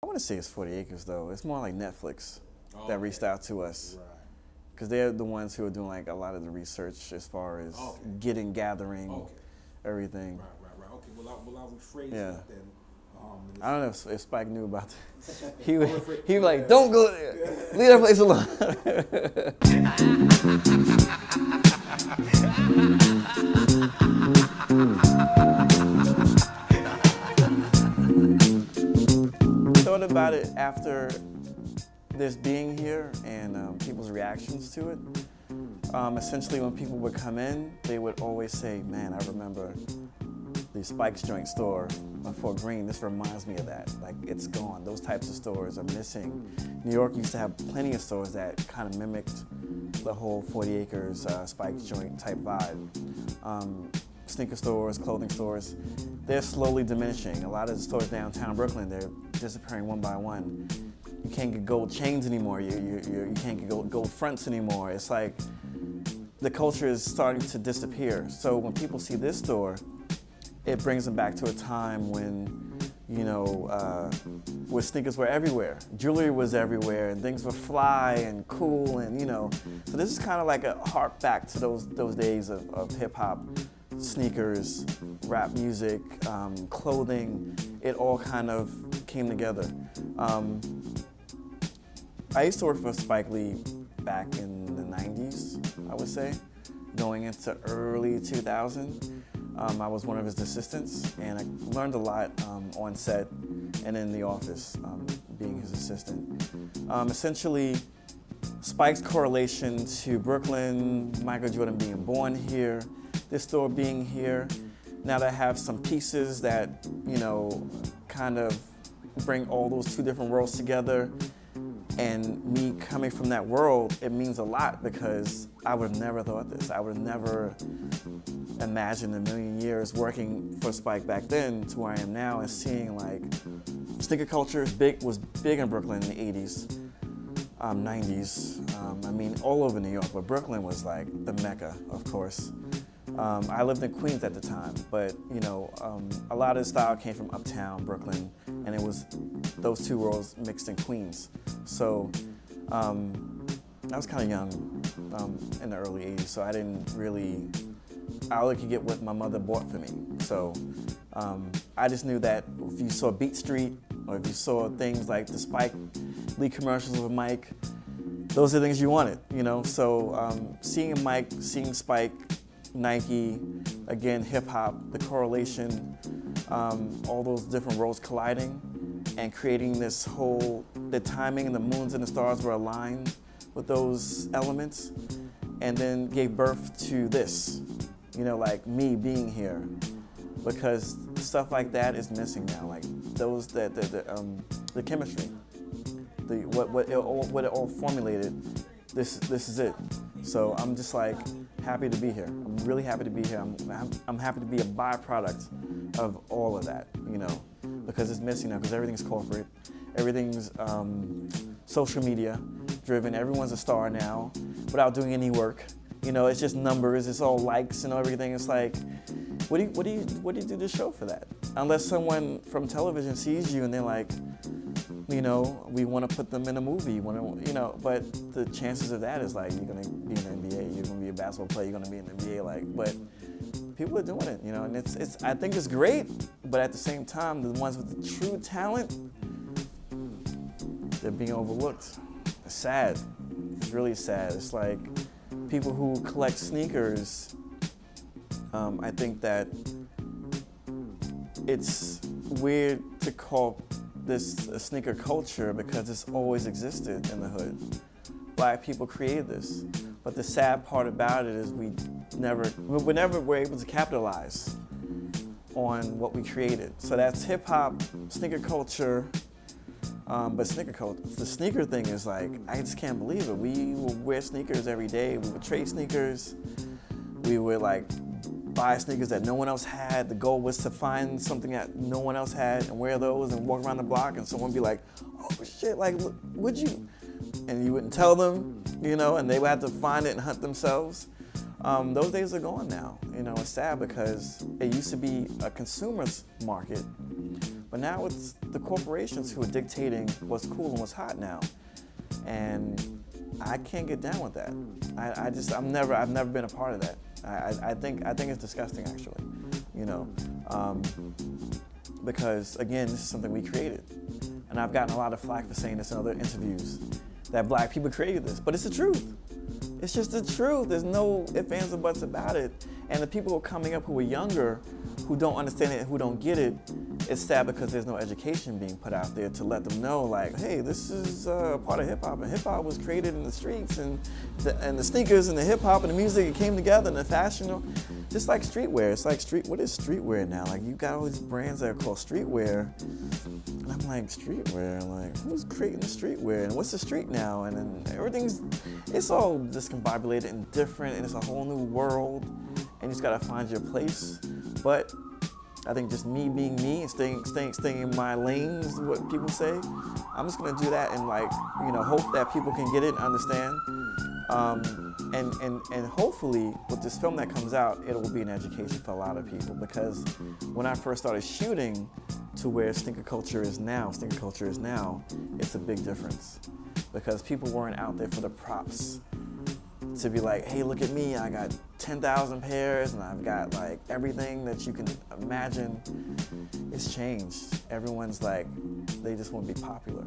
I want to say it's 40 Acres though. It's more like Netflix that reached out to us. Right. Because they're the ones who are doing like a lot of the research as far as gathering everything. Right. Okay, well, I'll rephrase Yeah. that then. I don't know if Spike knew about that. He was like, don't go there. Leave that place alone. Thought about it after this being here and people's reactions to it. Essentially, when people would come in, they would always say, man, I remember the Spike's joint store on Fort Greene. This reminds me of that. Like, it's gone. Those types of stores are missing. New York used to have plenty of stores that kind of mimicked the whole 40 Acres Spike's joint type vibe. Sneaker stores, clothing stores, they're slowly diminishing. A lot of the stores downtown Brooklyn, they're disappearing one by one. You can't get gold chains anymore. You can't get gold fronts anymore. It's like the culture is starting to disappear. So when people see this store, it brings them back to a time when, you know, where sneakers were everywhere. Jewelry was everywhere, and things were fly and cool, and you know. So this is kind of like a harp back to those days of hip hop, sneakers, rap music, clothing. It all kind of came together. I used to work for Spike Lee back in the 90s, I would say, going into early 2000. I was one of his assistants, and I learned a lot on set and in the office, being his assistant. Essentially, Spike's correlation to Brooklyn, Michael Jordan being born here, this store being here. Now that I have some pieces that, you know, kind of bring all those two different worlds together, and me coming from that world, it means a lot because I would have never thought this. I would have never imagined a million years working for Spike back then to where I am now and seeing like sneaker culture was big in Brooklyn in the 80s, 90s. I mean, all over New York, but Brooklyn was like the mecca, of course. I lived in Queens at the time, but you know, a lot of the style came from uptown Brooklyn, and it was those two worlds mixed in Queens. So I was kind of young in the early 80s, so I didn't really, I only could get what my mother bought for me. So I just knew that if you saw Beat Street, or if you saw things like the Spike Lee commercials with Mike, those are the things you wanted, you know? So seeing Mike, seeing Spike, Nike, again, hip hop, the correlation, all those different worlds colliding and creating this whole, the timing and the moons and the stars were aligned with those elements, and then gave birth to this, you know, like me being here, because stuff like that is missing now, like those, the chemistry, what it all formulated, this is it. So I'm just like happy to be here. I'm really happy to be here. I'm happy to be a byproduct of all of that, you know, because it's missing now, because everything's corporate, everything's social media driven. Everyone's a star now without doing any work. You know, it's just numbers, it's all likes and everything. It's like, what do you do this show for that? Unless someone from television sees you and they're like, you know, we want to put them in a movie, you know, but the chances of that is like, you're going to be in the NBA, you're going to be a basketball player, you're going to be in the NBA, like, but people are doing it, you know, and it's I think it's great, but at the same time, the ones with the true talent, they're being overlooked. It's sad. It's really sad. It's like people who collect sneakers, I think that it's weird to call this a sneaker culture because it's always existed in the hood. Black people created this. But the sad part about it is we never were able to capitalize on what we created. So that's hip hop, sneaker culture, but sneaker culture, the sneaker thing is like, I just can't believe it. We would wear sneakers every day. We would trade sneakers. We would like buy sneakers that no one else had. The goal was to find something that no one else had and wear those and walk around the block and someone would be like, oh shit, like, would you? And you wouldn't tell them, you know, and they would have to find it and hunt themselves. Those days are gone now. You know, it's sad because it used to be a consumer's market But now it's the corporations who are dictating what's cool and what's hot now. And I can't get down with that. I've never been a part of that. I think it's disgusting, actually, you know, because again, this is something we created. And I've gotten a lot of flack for saying this in other interviews, that black people created this, but it's the truth. It's just the truth. There's no ifs, ands, or buts about it. And the people who are coming up who are younger, who don't understand it, who don't get it, it's sad because there's no education being put out there to let them know, like, hey, this is a part of hip hop, and hip hop was created in the streets, and the sneakers and the hip hop and the music, it came together, and the fashion, just like streetwear. It's like what is streetwear now? Like, you got all these brands that are called streetwear, and I'm like, streetwear? Like, who's creating the streetwear? And what's the street now? And then it's all discombobulated and different, and it's a whole new world, and you just gotta find your place. But I think just me being me and staying in my lane is what people say. I'm just gonna do that and, like, you know, hope that people can get it and understand. And hopefully with this film that comes out, it will be an education for a lot of people, because when I first started shooting to where stinker culture is now, it's a big difference, because people weren't out there for the props to be like, hey, look at me, I got 10,000 pairs and I've got like everything that you can imagine. It's changed. Everyone's like, they just want to be popular.